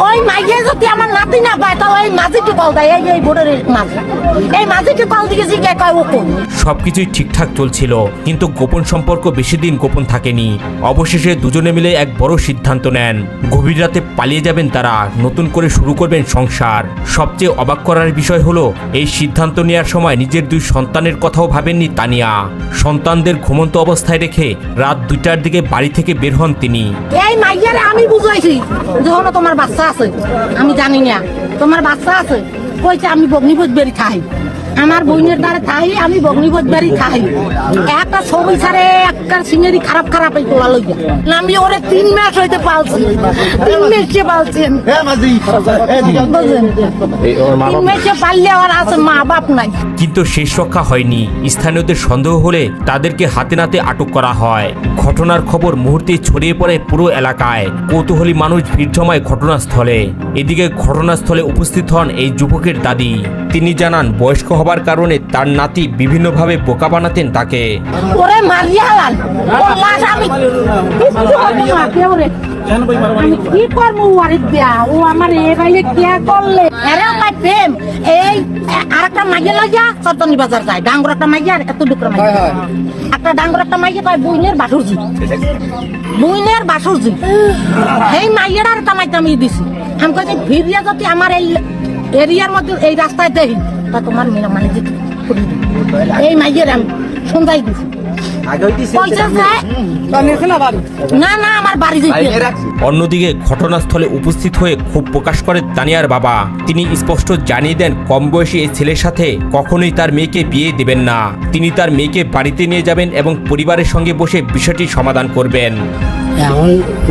ওই মাইয়ে যদি আমার নাতি না পায় তাহলে এই মাঝিটি কল দেয়, এই বোর্ডের মাঝি, এই মাঝিটি কল দিকে জিজ্ঞাসা কয় ও কোন? সবকিছুই ঠিকঠাক চলছিল, কিন্তু গোপন সম্পর্ক বেশি দিন গোপন থাকেনি। অবশেষে দুজনে মিলে এক বড় সিদ্ধান্ত নেন, গভীর রাতে পালিয়ে যাবেন তারা, নতুন করে শুরু করবেন সংসার। সবচেয়ে অবাক করার বিষয় হলো, এই সিদ্ধান্ত নেওয়ার সময় নিজের 2 সন্তানের কথাও ভাবেননি তানিয়া। সন্তানদের ঘুমন্ত অবস্থায় রেখে রাত 2টার দিকে বাড়ি থেকে বের হন তিনি। এই মাইয়ারে আমি বুঝাইছি যখন তোমার বাচ্চা আছে, আমি জানি না তোমার বাচ্চা আছে, কইছে আমি বগ্নিপত বেরি খাই, আমার বোনের দ্বারা খাই, আমি বগ্নিপত বেরি খাই। একটা ছবি ছাড়ে কার সিঙ্গারি খারাপ খারাপ এই গোলা লইয়া আমি ওরে 3 মাস হইতে পালছি 3 মাসে পালছেন বুঝলেন 3 মাসে পাললে আর আছে মা বাপ নাই। কিন্তু শেষ রক্ষা হয়নি। স্থানীয়দের সন্দেহ হলে তাদেরকে হাতে নাতে আটক করা হয়। ঘটনার খবর মুহূর্তে ছড়িয়ে পড়ে পুরো এলাকায়। কৌতূহলী মানুষ ভিড় জমায় ঘটনাস্থলে। এদিকে ঘটনাস্থলে উপস্থিত হন এই যুবকের দাদি। তিনি জানান বয়স্ক হবার কারণে তার নাতি বিভিন্নভাবে বোকা বানাতেন তাকে। ওরে মারিয়া হালাল ওর লাশ আমি আমি কি করবো ওরে দিয়া ও আমার এবারে কি করলে এরা আমার প্রেম এই আরেকটা মাইয়া লইয়া সতনি বাজার যায় ডাঙ্গর একটা মাইয়া এত দুকরা মাইয়া একটা ডাঙ্গর একটা মাইয়া কয় বুইনের বাসুরজি এই মাইয়ার কামাইতে আমি দিছি আমি কই ফিরিয়া যদি আমার এই এরিয়ার মধ্যে এই রাস্তায় দেখি তা তোমার মেয়ে মানে এই মাইয়ের আমি সন্ধ্যায় দিছি অন্যদিকে ঘটনাস্থলে উপস্থিত হয়ে ক্ষোভ প্রকাশ করে তানিয়ার বাবা। তিনি স্পষ্ট জানিয়ে দেন কম বয়সী এই ছেলের সাথে কখনোই তার মেয়েকে বিয়ে দেবেন না। তিনি তার মেয়েকে বাড়িতে নিয়ে যাবেন এবং পরিবারের সঙ্গে বসে বিষয়টি সমাধান করবেন। এখন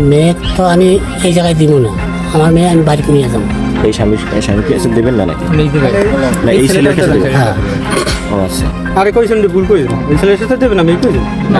মেয়ে তো আমি এই জায়গায় দিব না, আমার মেয়ে আমি বাড়িতে নিয়ে যাবো। এই স্বামীকে এসে দেবেন না নাকি? না এই ছেলের কাছে দেবেন? হ্যাঁ। ও আচ্ছা। আরে কইছেন ভুল কইছেন। এই ছেলের সাথে দেবেন না, আমি কইছেন না।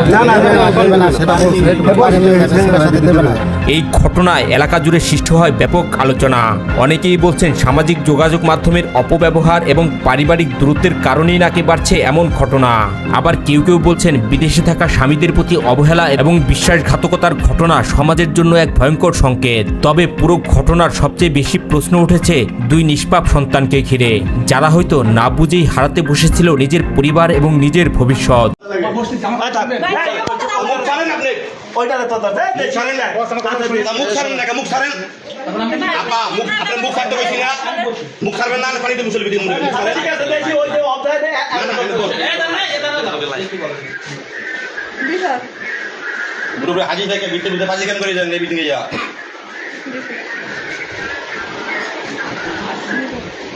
এই ঘটনায় এলাকা জুড়ে সৃষ্টি হয় ব্যাপক আলোচনা। অনেকেই বলছেন সামাজিক যোগাযোগ মাধ্যমের অপব্যবহার এবং পারিবারিক দূরত্বের কারণেই নাকি বাড়ছে এমন ঘটনা। আবার কেউ কেউ বলছেন বিদেশে থাকা স্বামীদের প্রতি অবহেলা এবং বিশ্বাসঘাতকতার ঘটনা সমাজের জন্য এক ভয়ঙ্কর সংকেত। তবে পুরো ঘটনার সবচেয়ে বেশি প্রশ্ন উঠেছে দুই নিষ্পাপ সন্তানকে ঘিরে, যারা হয়তো না বুঝেই হারাতে বসেছিল নিজের পরিবার এবং নিজের ভবিষ্যৎ।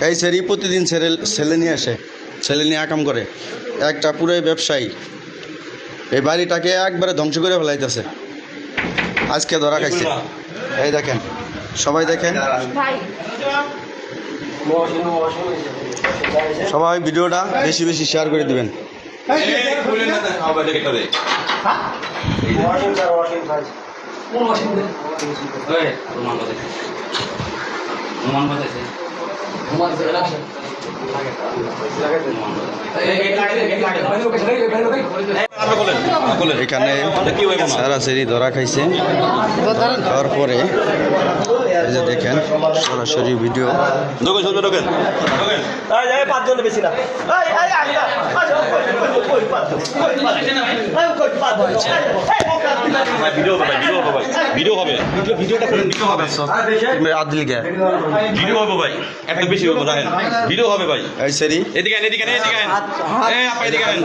এই সেরি প্রতিদিন ছেলে নিয়ে আসে, ছেলে নিয়ে আকাম করে, একটা পুরো ব্যবসায়ী এই বাড়িটাকে একবারে ধ্বংস করে ফেলাইতেছে। আজকে ধরা খাইছে, এই দেখেন, সবাই দেখেন, সবাই ভিডিওটা বেশি বেশি শেয়ার করে দিবেন। এখানে সারাসারি ধরা খাইছে, তারপরে এই যে দেখেন সরাসরি ভিডিও।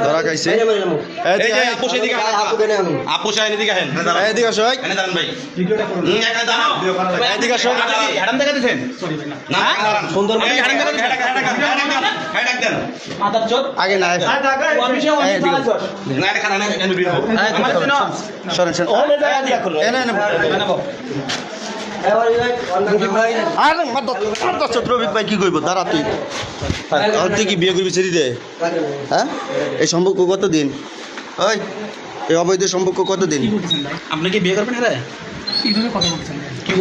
ধরা খাইছে আগে না রফিক ভাই কি করবো দাঁড়া, তুই কি বিয়ে করবি ছেড়ে দে? হ্যাঁ, এই সম্পর্ক কতদিন? ওই এই অবৈধ সম্পর্ক কতদিন? আপনি কি বিয়ে করবেন? কি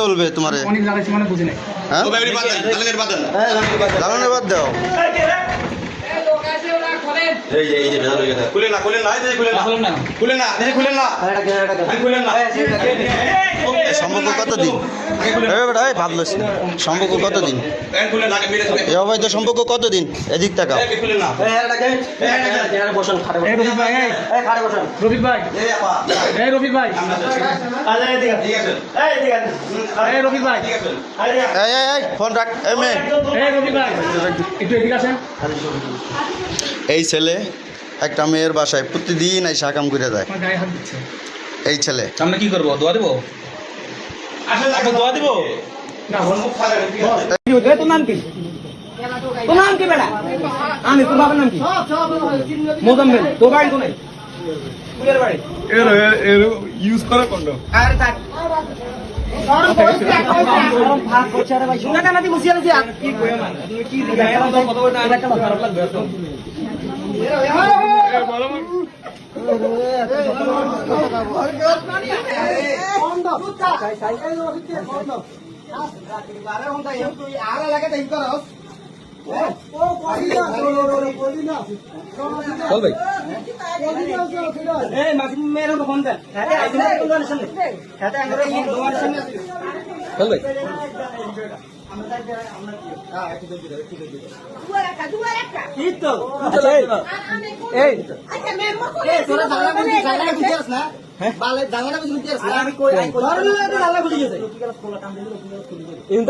বলবে তোমার? দালানের বাদ দাও। সম্পর্ক কতদিন? ভাবলো সম্পর্ক কতদিন? এই অবৈধ সম্পর্ক কতদিন? এদিক টাকা ফোন রাখ। এই ছেলে একটা মেয়ের বাসায় প্রতিদিন এসে কাম করে যায়। এই ছেলে সামনে কি করবো? দোয়া দেবো? দোয়া দিব? তোর নাম কি? তোর নাম কি বেড়া? আমি তোর বাবার নাম কি? মোজাম্মেল। তোর বাড়ি কোথায়? ইউজ করা কন্ডম চল ভাই চল ভাই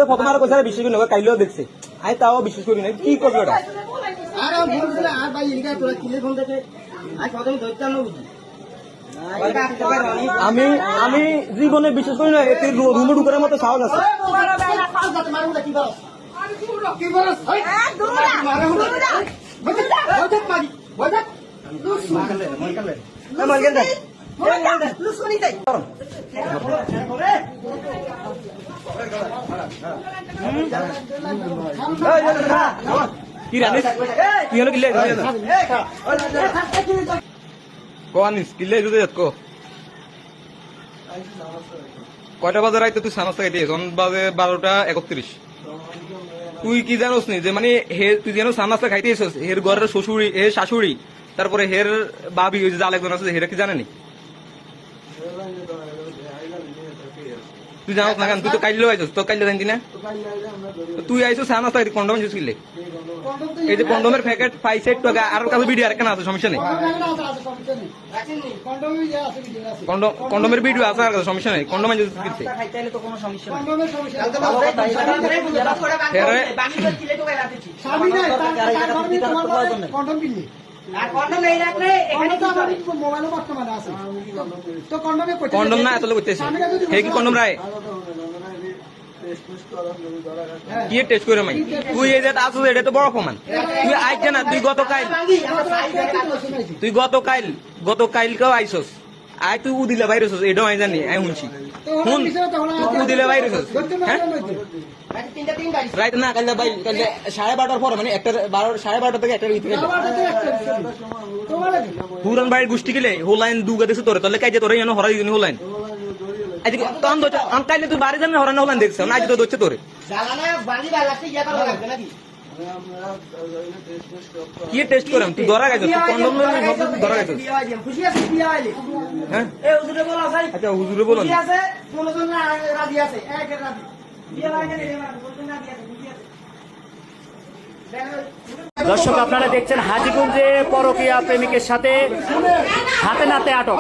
প্রথম আরো কোথায় বিশ্বাস করি না কাইলেও দেখছে আমি তাও বিশ্বাস করি না কি করবে ওটা আমি আমি জীবনে বিশ্বাস করি না এতে রুমে ঢুকার মতো সাহস আছে কি রানিস কি হলো কিলে কোয়ানিস কিলে যদি যাত কয়টা বাজে রাইতে তুই সানাস থেকে এখন বাজে 12:31 তুই কি জানোস নি যে মানে তুই যেন সানাসটা খাইতে এসেছিস হের ঘরের শ্বশুরি এ শাশুড়ি তারপরে হের বাবি ওই যে আরেকজন আছে হেরা কি জানে নি তুই জানোস না কেন তুই তো কাইলেও আইছিস তো কাইলে জানতি না তুই আইছিস সানাস থেকে কন্ডম ইউজ করলে এই যে কন্ডমের প্যাকেট 5 টাকা আর কাছে ভিডিও আর কেন আছে সমস্যা নেই কন্ডমের ভিডিও আছে আর সমস্যা নেই কন্ডম ইউজ করতে খাইতে তো কোনো সমস্যা নেই কন্ডম না আসলে করতেছে হে কি কন্ডম রায় কি টেস্ট করে মাই তুই এই যে আসলে এটা তো বড় প্রমাণ তুই আইছ না তুই গতকাল কেউ আইসস আই তুই উদিলে বাইরেছ এটাও আই জানি আই শুনছি শুন তুই উদিলে বাইরেছ হ্যাঁ রাইট না কাল ভাই কাল 12:30 পর মানে 12:30 থেকে 1টার ভিতরে পুরান বাড়ির গোষ্ঠী গেলে হোলাইন দুগা দেশে তোরে তাহলে কাজে তোরে এনে হরাই দিনি হোলাইন আজকে তখন দোচ কাইলে তুই বাড়ি জানে হরানো হোলাইন দেখছ না আজ তো দোচ্ছে তোরে কি টেস্ট করাম তুই ধরা গেছ তুই কন্ডম ধরা গেছ হ্যাঁ আচ্ছা হুজুরে বলুন দর্শক আপনারা দেখছেন হাজীগঞ্জে পরকীয়া প্রেমিকের সাথে হাতে নাতে আটক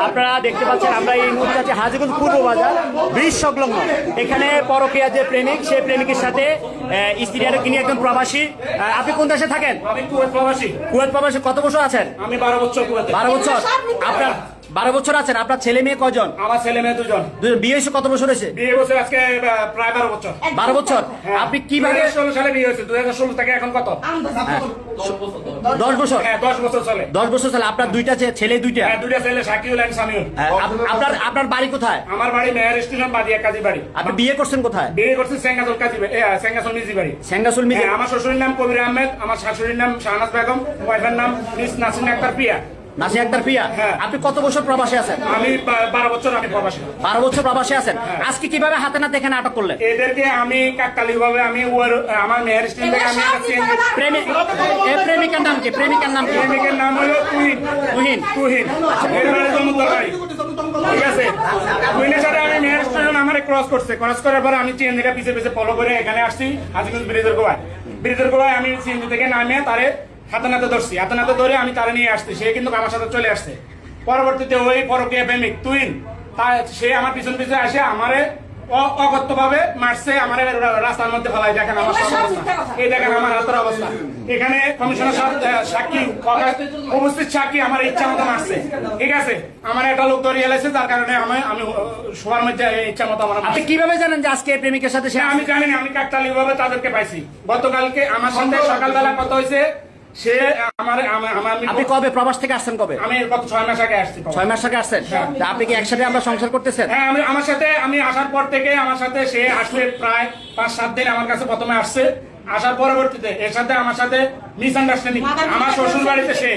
আপনারা দেখতে পাচ্ছেন আমরা এই মুহূর্তে আছি হাজীগঞ্জ পূর্ব বাজার ব্রিজ সংলগ্ন এখানে পরকীয়া যে প্রেমিক সেই প্রেমিকের সাথে স্ত্রী আর তিনি একজন প্রবাসী আপনি কোন দেশে থাকেন আমি কুয়েত প্রবাসী কত বছর আছেন আমি 12 বছর কুয়েতে 12 বছর আপনার 12 বছর আছেন আপনার ছেলে মেয়ে কয়জন আমার ছেলে মেয়ে দুজন বিয়ে হয়েছে কত বছর হয়েছে বিয়ে বছর আজকে প্রায় 12 বছর 12 বছর আপনি কিভাবে 2016 সালে বিয়ে হয়েছে 2016 থেকে এখন কত 10 বছর হ্যাঁ 10 বছর চলে 10 বছর চলে আপনার দুইটা ছেলে দুইটা হ্যাঁ দুইটা ছেলে শাকিউল এন্ড সামিউল আপনার বাড়ি কোথায় আমার বাড়ি মেহের স্টেশন বাদিয়া কাজী বাড়ি আপনি বিয়ে করছেন কোথায় বিয়ে করছি সেঙ্গাসুল কাজী সেঙ্গাসুল মিজি বাড়ি সেঙ্গাসুল মিজি আমার শ্বশুরের নাম কবির আহমেদ আমার শাশুড়ির নাম শাহনাজ বেগম ওয়াইফের নাম মিস নাসরিন আক্তার প্রিয়া নাসির আক্তার প্রিয়া আপনি কত বছর প্রবাসী আছেন আমি 12 বছর আমি প্রবাসী 12 বছর প্রবাসী আছেন আজকে কিভাবে হাতে নাতে এখানে আটক করলেন এদেরকে আমি কাকতালীয় ভাবে আমি আমার মেহের স্টেশন থেকে আমি প্রেমিকের নাম কি প্রেমিকের নাম হলো তুহিন এর জমুদার বাড়ি ঠিক আছে তুহিনের সাথে আমি মেহের স্টেশন আমার ক্রস করার পর আমি চিএনজিটা পিছে ফলো করে এখানে আসছি হাজীগঞ্জ ব্রিজের গোড়ায় আমি চিএনজি থেকে নামিয়ে তারে হাতে নাতে ধরে আমি তারা নিয়ে আসছি সে কিন্তু আমার সাথে চলে আসছে পরবর্তীতে ওই পরকীয়া প্রেমিক তুহিন সে আমার পিছন আসে আমারে অগত্য ভাবে মারছে আমার রাস্তার মধ্যে ফেলাই দেখেন আমার এই দেখেন আমার হাতের অবস্থা এখানে কমিশনার সাক্ষী উপস্থিত সাক্ষী আমার ইচ্ছা মতো মারছে ঠিক আছে আমার একটা লোক ধরে এলাইছে যার কারণে আমি সবার মধ্যে ইচ্ছা মতো আমার আপনি কিভাবে জানেন যে আজকে প্রেমিকের সাথে আমি জানি না আমি কাকতালীয় ভাবে তাদেরকে পাইছি গতকালকে আমার সাথে সকালবেলা কথা হয়েছে সে আমার আপনি কবে প্রবাস থেকে আসছেন কবে? আমি গত 6 মাস আগে আসছি। 6 মাস আগে আসছেন? তা আপনি কি একসাথে আমরা সংসার করতেছেন? হ্যাঁ, আমি আসার পর থেকে আমার সাথে সে আসলে প্রায় 5-7 দিন আমার কাছে প্রথমে আসছে। আসার পরবর্তীতে এর সাথে আমার সাথে মিসআন্ডারস্ট্যান্ডিং। আমার শ্বশুর বাড়িতে সে,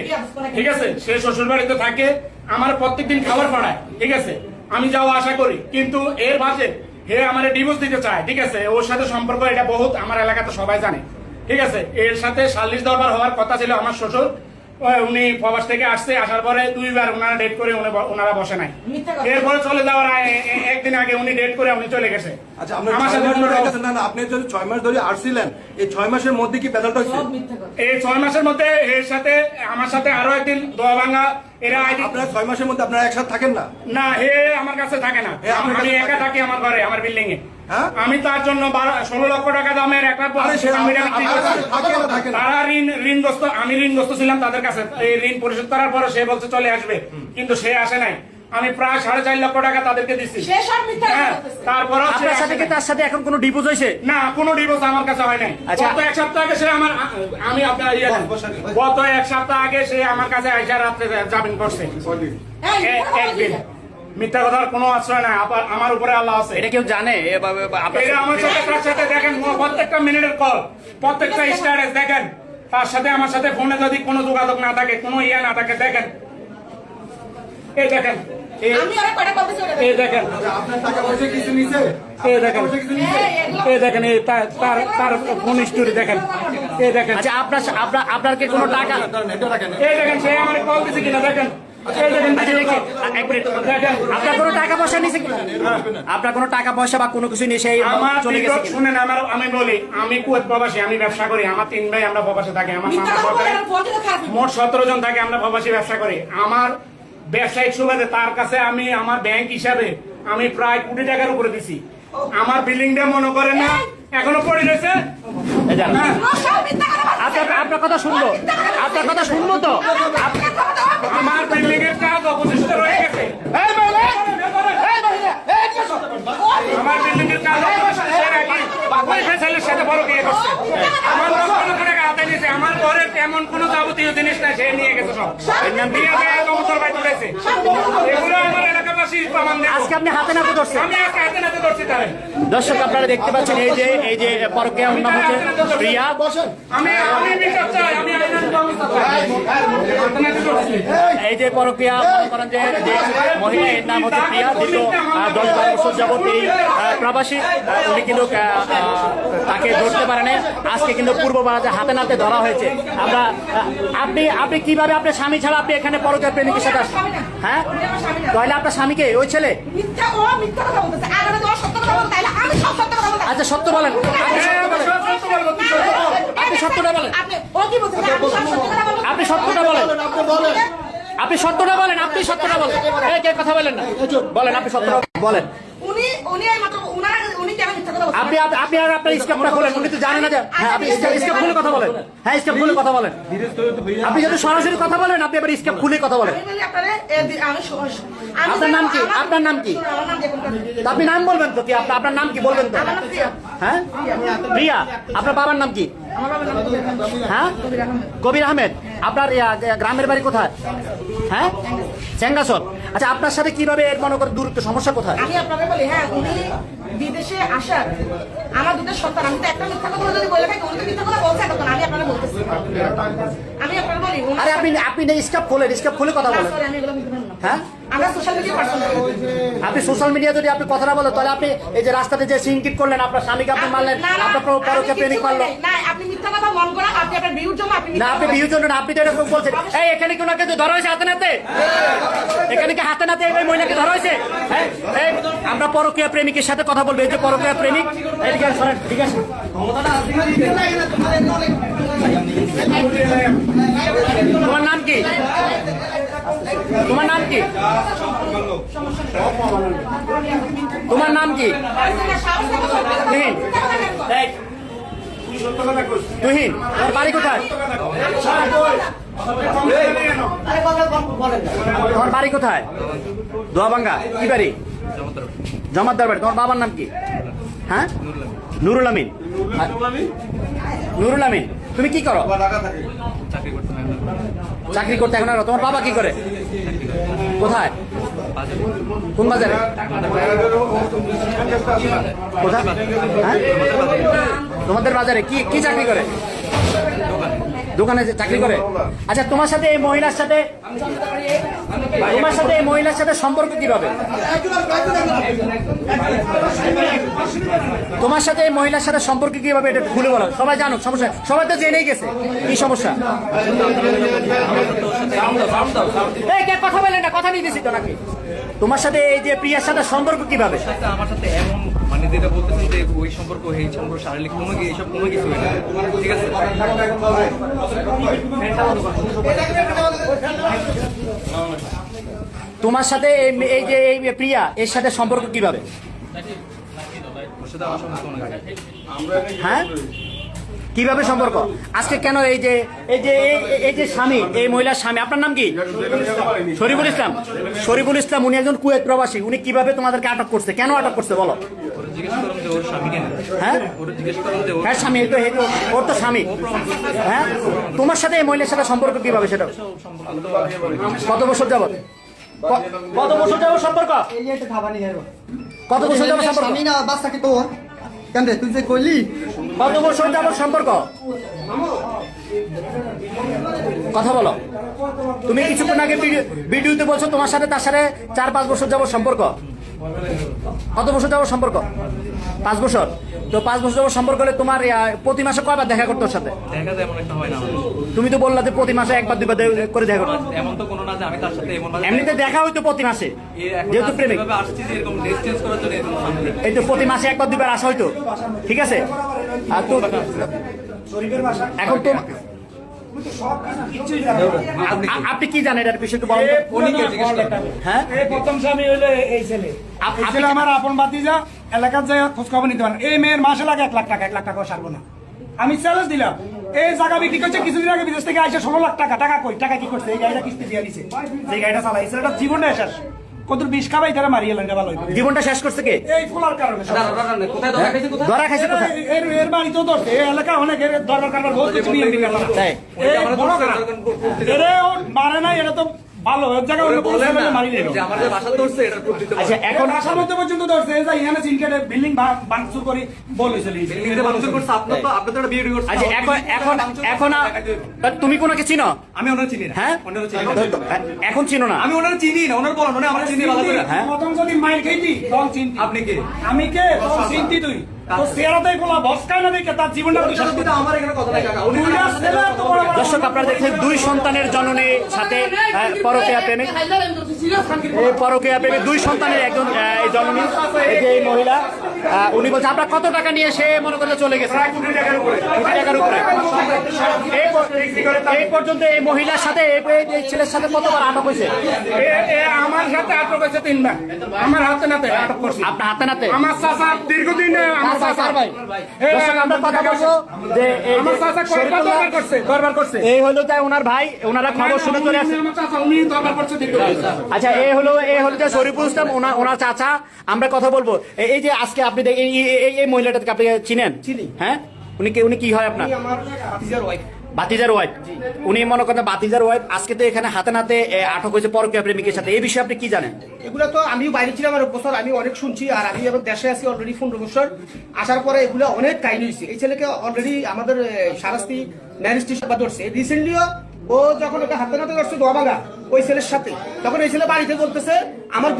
ঠিক আছে, সে শ্বশুর বাড়িতে থাকে, আমার প্রত্যেকদিন খাবার পড়ায়, ঠিক আছে, আমি যাওয়া আশা করি, কিন্তু এর মাঝে হে আমার ডিভোর্স দিতে চায়, ঠিক আছে। ওর সাথে সম্পর্ক এটা বহুত আমার এলাকাতে সবাই জানে, ঠিক আছে। এর সাথে সালিশ দরবার হওয়ার কথা ছিল আমার শ্বশুর, উনি প্রবাস থেকে আসছে, আসার পরে 2 বার ওনারা ডেট করে ওনারা বসে নাই। এরপরে চলে যাওয়ার একদিন আগে উনি ডেট করে উনি চলে গেছে। আচ্ছা, আমার সাথে না, আপনি যদি 6 মাস ধরে আসছিলেন, এই 6 মাসের মধ্যে কি বেদালটা হয়েছে? এই 6 মাসের মধ্যে এর সাথে আমার সাথে আরো একদিন দোয়া ভাঙা, এরা আপনারা 6 মাসের মধ্যে আপনারা একসাথে থাকেন না? না, হে আমার কাছে থাকে না, আমি একা থাকি আমার ঘরে, আমার বিল্ডিং এ। আমি তার জন্য 16 লক্ষ টাকা দামের একটা তারা ঋণগ্রস্ত, আমি ঋণগ্রস্ত ছিলাম তাদের কাছে। এই ঋণ পরিশোধ করার পরে সে বলছে চলে আসবে, কিন্তু সে আসে নাই। আমি প্রায় 4.5 লক্ষ টাকা তাদেরকে দিচ্ছি। তারপর তার সাথে এখন কোনো ডিভোর্স হয়েছে? না, কোনো ডিভোর্স আমার কাছে হয় নাই। গত 1 সপ্তাহ আগে সে গত 1 সপ্তাহ আগে সে আমার কাছে আইসা রাত্রে জামিন করছে একদিন। মিথ্যা কথার কোনো আশ্রয় নাই, আমার উপরে আল্লাহ আছে। এটা কেউ জানে? আমার সাথে তার সাথে দেখেন প্রত্যেকটা মিনিটের কল, প্রত্যেকটা স্ট্যাটাস দেখেন, তার সাথে আমার সাথে ফোনে যদি কোনো যোগাযোগ না থাকে, কোনো ইয়ে না থাকে, দেখেন, এই দেখেন, এই দেখেন, তার ফোন স্টোরি দেখেন, এই দেখেন। আচ্ছা, আপনার কি কোনো টাকা? এই দেখেন, সে আমার কল দিছে কিনা দেখেন। আপনার কোনো টাকা পয়সা নিয়েছে? আপনার কোনো টাকা পয়সা বা কোনো কিছু নিয়ে সেই চলে গেছে? শুনেন, আমি বলি, আমি কুয়েত প্রবাসী, আমি ব্যবসা করি, আমার 3 ভাই আমরা প্রবাসে থাকি, আমার মোট 17 জন থাকে, আমরা প্রবাসী ব্যবসা করি। আমার ব্যবসায়িক সুবাদে তার কাছে আমি আমার ব্যাংক হিসাবে আমি প্রায় 20 টাকার উপরে দিছি। আমার বিল্ডিংটা মনে করেন না এখনো পড়ে রয়েছে। আপনার কথা শুনবো, আপনার কথা শুনবো তো। আমার বিল্ডিং এর কাজ অবশিষ্ট রয়ে গেছে, আমার বিল্ডিং এর কাজ ছেলের সাথে বড় বিয়ে করছে, আমার 10 লক্ষ টাকা হাতে নিয়েছে, আমার ঘরের তেমন কোনো যাবতীয় জিনিস নাই, সে নিয়ে গেছে সব। এগুলো আমার এলাকাবাসী প্রমাণ দেবে। আজকে আপনি হাতে নাতে ধরছেন? আমি আজকে হাতে নাতে ধরছি তারে। দর্শক, আপনারা দেখতে পাচ্ছেন এই যে পরকীয়া, নাম হচ্ছে প্রিয়া। এই যে পরকীয়া, করেন যে মহিলা, এর নাম হচ্ছে প্রিয়া। দীর্ঘ 10-12 বছর যাবত এই প্রবাসী, উনি কিন্তু তাকে ধরতে পারেন। আজকে কিন্তু পূর্ব বারাতে হাতে নাতে ধরা হয়েছে। আপনি কিভাবে আপনার স্বামী ছাড়া আপনি এখানে পরকীয়া প্রেমিকের সাথে আসেন? হ্যাঁ, তাহলে আপনার স্বামীকে ওই ছেলে? আচ্ছা, সত্য বলেন, আপনি সত্যটা বলেন, আপনি সত্যটা বলেন, আপনি সত্যটা বলেন, আপনি সত্যটা বলেন, কে কথা বলেন না, বলেন, আপনি সত্যটা বলেন। আপনি আর আপনার স্কেপটা খোলেন, উনি তো জানেন না যে। হ্যাঁ, আপনি স্কেপ খুলে কথা বলেন। হ্যাঁ, স্কেপ খুলে কথা বলেন। আপনি যদি সরাসরি কথা বলেন, আপনি এবার স্কেপ খুলে কথা বলেন। আপনার নাম কি? আপনার নাম কি? আপনি নাম বলবেন তো? কি আপনার নাম কি বলবেন তো? হ্যাঁ, প্রিয়া। আপনার বাবার নাম কি? হ্যাঁ, কবির আহমেদ। আপনার গ্রামের বাড়ি কোথায়? হ্যাঁ, চেঙ্গাসর। আচ্ছা, আপনার সাথে কিভাবে মনে করে দূরত্ব, সমস্যা কোথায়? আমি আপনাকে বলি, হ্যাঁ, উনি বিদেশে আসার আমার 2টা সন্তান, আমি তো একটা মিথ্যা কথা যদি বলে থাকি, উনি তো মিথ্যা কথা বলছে, এখন আমি আপনাকে বলতেছি, আমি আপনাকে বলি। আরে আপনি স্কেপ খোলেন, স্কেপ খুলে কথা বলেন। হ্যাঁ, আমরা সোশ্যাল মিডিয়া পার্সন। আপনি সোশ্যাল মিডিয়া যদি আপনি কথাটা বলেন, তাহলে আপনি এই যে রাস্তাতে যে সিনকিট করলেন, আপনার স্বামীকে আপনি মারলেন, আপনার পরকীয়া প্রেমিক মারলো। না, আপনি মিথ্যা কথা মন করা, আপনি আপনার ভিউর জন্য না, আপনি ভিউর জন্য না, আপনি তো এরকম বলছেন। এই এখানে কি ওনাকে ধরা হয়েছে হাতে নাতে? এখানে কি হাতে নাতে এই মহিলাকে ধরা হয়েছে? হ্যাঁ, আমরা পরকীয়া প্রেমিকের সাথে কথা বলবো। এই যে পরকীয়া প্রেমিক, এদিকে আসেন, ঠিক আছে। তোমার নাম কি? তোমার নাম কি? তোমার নাম কি? তুহিন। তুহিন, তোমার বাড়ি কোথায়? তোমার বাড়ি কোথায়? দোয়াবাঙ্গা। কি বাড়ি? জমাদ্দার বাড়ি। তোমার বাবার নাম কি? হ্যাঁ, নুরুল আমিন। নুরুল আমিন। তুমি কি করো? চাকরি করতে এখন আর তোমার বাবা কি করে? কোথায়? কোন বাজারে? কোথায়? হ্যাঁ? তোমাদের বাজারে কি কি চাকরি করে? দোকানে চাকরি করে। আচ্ছা, তোমার সাথে এই মহিলার সাথে সম্পর্ক কিভাবে? তোমার সাথে এই মহিলার সাথে সম্পর্ক কিভাবে এটা একটু খুলে বলো, সবাই জানুক। সমস্যা সবাই তো জেনেই গেছে কি সমস্যা। এই কে কথা বলেন না, কথা নিয়ে দিছি তো নাকি? তোমার সাথে এই যে প্রিয়ার সাথে সম্পর্ক কিভাবে? আমার সাথে এমন মানে যেটা বলতেছেন যে ওই সম্পর্ক এই সম্পর্ক শারীরিক কোনো এইসব কোনো কিছু হয় না, ঠিক আছে? তোমার সাথে এই যে এই প্রিয়া এর সাথে সম্পর্ক কিভাবে? হ্যাঁ, কিভাবে সম্পর্ক? আজকে কেন এই যে স্বামী, এই মহিলার স্বামী, আপনার নাম কি? শরীফুল ইসলাম। শরীফুল ইসলাম, উনি একজন কুয়েত প্রবাসী। উনি কিভাবে তোমাদেরকে আটক করছে, কেন আটক করছে বলো? হ্যাঁ হ্যাঁ, স্বামী, ওর তো স্বামী। হ্যাঁ, তোমার সাথে এই মহিলার সাথে সম্পর্ক কিভাবে সেটা? কত বছর যাবত? কত বছর যাবত সম্পর্ক? কত বছর যাবত সম্পর্ক? কত বছর যাবত সম্পর্ক? কথা বলো। তুমি কিছুক্ষণ আগে ভিডিওতে বলছো তোমার সাথে তার সাথে 4-5 বছর যাবত সম্পর্ক। কত বছর যাবত সম্পর্ক? 5 বছর। তো 5 বছর যাবত সম্পর্ক হলে তোমার প্রতি মাসে কয়বার দেখা করতো ওর সাথে? দেখা যায় এমন একটা হয় না। তুমি তো বললা যে প্রতি মাসে 1-2 বার করে দেখা করতো। এমন তো কোনো না যে আমি তার সাথে এমনিতে দেখা হইতো প্রতি মাসে, যেহেতু প্রেমিক। আসছি যে এরকম ড্রেস চেঞ্জ করার জন্য এই তো প্রতি মাসে 1-2 বার আসা হইতো, ঠিক আছে? আর তো এখন তো আপনি কি জানেন এটার বিষয়ে একটু বলেন। হ্যাঁ, প্রথম স্বামী হইলো এই ছেলে। ছেলে আমার আপন ভাতিজা, এলাকার যায় খোঁজ খবর নিতে পারেন। এই মেয়ের মাসে লাগে 1 লাখ টাকা, 1 লাখ টাকা সারবো না। আমি চ্যালেঞ্জ দিলাম, এই জায়গা বিক্রি করছে কিছুদিন আগে বিদেশ থেকে আসে 16 লাখ টাকা। টাকা কই? টাকা কি করছে? এই গাড়িটা কিস্তি দিয়ে দিছে, যে গাড়িটা চালাইছে এটা জীবনটা শেষ। কত বিষ খাবাই তারা মারিয়ে এলেন, ভালো জীবনটা শেষ করছে কে? এই ফুলার কারণে। ধরা খাইছে কোথায়? এর বাড়িতেও ধরছে, এই এলাকা অনেক দরকার কারবার বহুত কিছু বিএনপি মারে নাই, এটা তো ভালো এক জায়গায় মারি নেই। আচ্ছা, এখন আসার মধ্যে পর্যন্ত ধরছে, এখানে চিনকেটে বিল্ডিং ভাঙচুর করে বলেছিল। আচ্ছা, এখন তুমি কোনাকে চিনো? আমি ওনার চিনি না। হ্যাঁ, এখন চিনো না? আমি ওনার চিনি না, ওনার বলেন আমরা চিনি ভালো করে। হ্যাঁ, প্রথম যদি মাইর খেয়েছি তখন চিনতি। আপনি কে? আমি কে? তখন চিনতি তুই। তো চেহারাতেই বলা বসকায় না দেখে তার জীবনটা আমার এখানে কথা নাই কাকা। দর্শক, আপনারা দেখছেন 2 সন্তানের জননীর সাথে পরকীয়া প্রেমিক, এই পরকীয়া প্রেমিক 2 সন্তানের একজন এই জননী, এই যে এই মহিলা। উনি বলছে আপনার কত টাকা নিয়ে সে মনে করে চলে গেছে 2 টাকার উপরে। এই পর্যন্ত এই মহিলার সাথে এই ছেলের সাথে কতবার আটক হয়েছে? আমার সাথে আটক হয়েছে 3 বার। আমার হাতে নাতে আটক করছে। আপনার হাতে নাতে? আমার চাচা দীর্ঘদিন দরবার করছে। এই হলো তাই ওনার ভাই, ওনারা খবর শুনে চলে আসছে। আচ্ছা, এই হলো যে শরীফুল ইসলাম, ওনার চাচা। আমরা কথা বলবো। এই যে আজকে আপনি এই মহিলাটাকে আপনি চিনেন? চিনি। হ্যাঁ, উনি কি হয় আপনার? ভাতিজার ওয়াইফ। উনি মনে করেন ভাতিজার ওয়াইফ। আজকে তো এখানে হাতে নাতে আটক হয়েছে পরকীয়া প্রেমিকের সাথে। এই বিষয়ে আপনি কি জানেন? এগুলো তো আমিও বাইরে ছিলাম আর বছর, আমি অনেক শুনছি। আর আমি এখন দেশে আছি অলরেডি 15 বছর। আসার পরে এগুলো অনেক কাহিনী হয়েছে। এই ছেলেকে অলরেডি আমাদের শারাস্তি ন্যারিস্টি সভা ধরছে। রিসেন্টলিও ও যখন ওকে হাতে নাতে ধরছে দোয়াবাগা ওই ছেলের সাথে, তখন এই ছেলে বাড়িতে বলতেছে আমার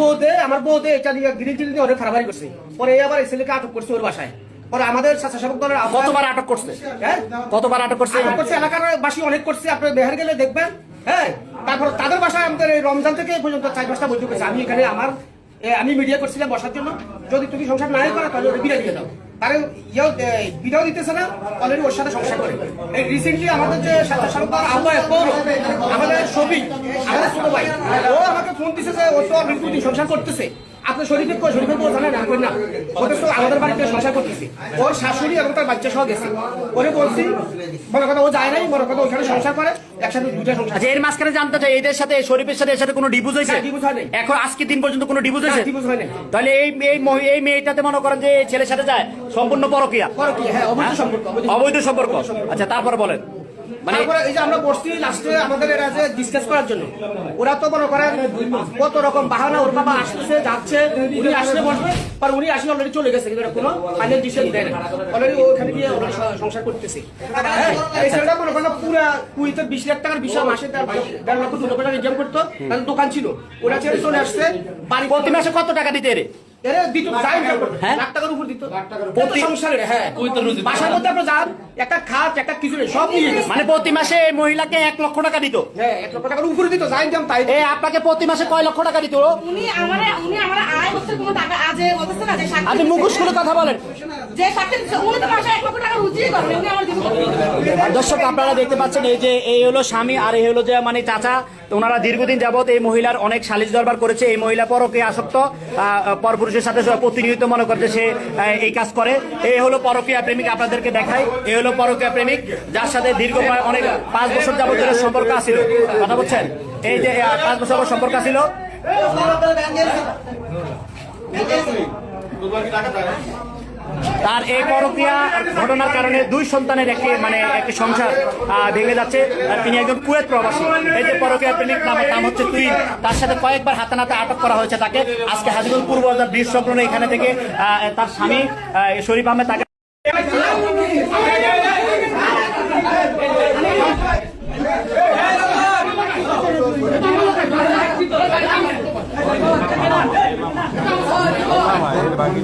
বউ দে এটা নিয়ে গ্রিল টিল নিয়ে অনেক খারাপ করছে। পরে আবার এই ছেলেকে আটক করছে ওর বাসায়। পরে আমাদের স্বেচ্ছাসেবক দলের কতবার আটক করছে? হ্যাঁ, কতবার আটক করছে? এলাকার বাসী অনেক করছে। আপনি বেহার গেলে দেখবেন। হ্যাঁ, তারপর তাদের বাসায় আমাদের এই রমজান থেকে পর্যন্ত 4-5টা বৈঠক হয়েছে। আমি এখানে আমি মিডিয়া করছিলাম বসার জন্য, যদি তুমি সংসার নাই করো তাহলে ওটা বিদায় দিয়ে দাও। তারা বিদায় দিতেছে না, অলরেডি ওর সাথে সংসার করে। এই রিসেন্টলি আমাদের যে স্বেচ্ছাসেবক দল আহ্বায়ক পৌর, আমাদের শফিক, আমাদের ছোট ভাই, ও আমাকে ফোন দিছে যে ও তো অলরেডি সংসার করতেছে। আপনি শরীফের বউ জানেন না না, ওদের তো আমাদের বাড়িতে সংসার করতেছি। ওর শাশুড়ি এবং তার বাচ্চা সহ গেছে। ওরে বলছি বড় কথা ও যায় নাই, বড় কথা ওখানে সংসার করে, একসাথে 2টা সংসার। আচ্ছা, এর মাঝখানে জানতে চাই এদের সাথে শরীফের সাথে এর সাথে কোনো ডিভোর্স হয়েছে? ডিভোর্স হয় নাই এখন, আজকে দিন পর্যন্ত কোনো ডিভোর্স হয়েছে? ডিভোর্স হয় নাই। তাহলে এই মেয়েটাতে মনে করেন যে ছেলের সাথে যায় সম্পূর্ণ পরকীয়া। হ্যাঁ, অবৈধ সম্পর্ক। অবৈধ সম্পর্ক। আচ্ছা, তারপরে বলেন। মানে এই যে আমরা বসছি লাস্টে আমাদের এরা যে ডিসকাস করার জন্য, ওরা তো মনে করেন কত রকম বাহানা, ওর বাবা আসতেছে যাচ্ছে, উনি আসলে বসবে, আর উনি আসলে অলরেডি চলে গেছে, কিন্তু কোনো ফাইনাল ডিসিশন দেয় না, অলরেডি ওখানে গিয়ে ওরা সংসার করতেছে। এই ছেলেটা মনে করেন পুরো কুইতে 20 লাখ টাকার বিষয় মাসে 1.5 লক্ষ 2 লক্ষ টাকা ইনকাম করতো, তাদের দোকান ছিল, ওরা ছেড়ে চলে আসছে বাড়ি। প্রতি মাসে কত টাকা দিতে এরে? এরা দিত যাই ইনকাম করতো, লাখ টাকার উপর দিত প্রতি সংসারে। হ্যাঁ, বাসার মধ্যে আপনার যান একটা খাট একটা কিছু নেই, সব নিয়ে গেছে। মানে প্রতি মাসে এই মহিলাকে 1 লক্ষ টাকা দিত? হ্যাঁ, 1 লক্ষ টাকার উপরে দিত, যাই ইনকাম তাই। আপনাকে প্রতি মাসে কয় লক্ষ টাকা দিত? উনি আমার আয় হচ্ছে কোনো টাকা আজ বলতেছে না যে আপনি মুখোশ করে কথা বলেন। যে সাক্ষী উনি তো মাসে 1 লক্ষ টাকা রুজিই করেন, উনি আমার জীবন। আর দর্শক আপনারা দেখতে পাচ্ছেন এই যে এই হলো স্বামী আর এই হলো যে মানে চাচা। তো ওনারা দীর্ঘদিন যাবত এই মহিলার অনেক সালিশ দরবার করেছে। এই মহিলা পরকে আসক্ত, পরপুরুষের সাথে প্রতিনিয়ত মনে করছে সে এই কাজ করে। এই হলো পরকীয়া প্রেমিক, আপনাদেরকে দেখাই। এই হলো পরকীয়া প্রেমিক, যার সাথে দীর্ঘ প্রায় অনেক 5 বছর যাবত ধরে সম্পর্ক আছিল। কথা বলছেন, এই যে 5 বছর সম্পর্ক ছিল। তার এই পরকীয়া ঘটনার কারণে 2 সন্তানের একটি সংসার ভেঙে যাচ্ছে। তিনি একজন কুয়েত প্রবাসী। এই যে পরকীয়া প্রেমিক, নাম হচ্ছে তুহিন। তার সাথে কয়েকবার হাতে নাতে আটক করা হয়েছে তাকে। আজকে হাজীগঞ্জ পূর্ব বাজার ব্রিজ সংলগ্ন এখানে থেকে তার স্বামী শরীফ আহমেদ তাকে বাকি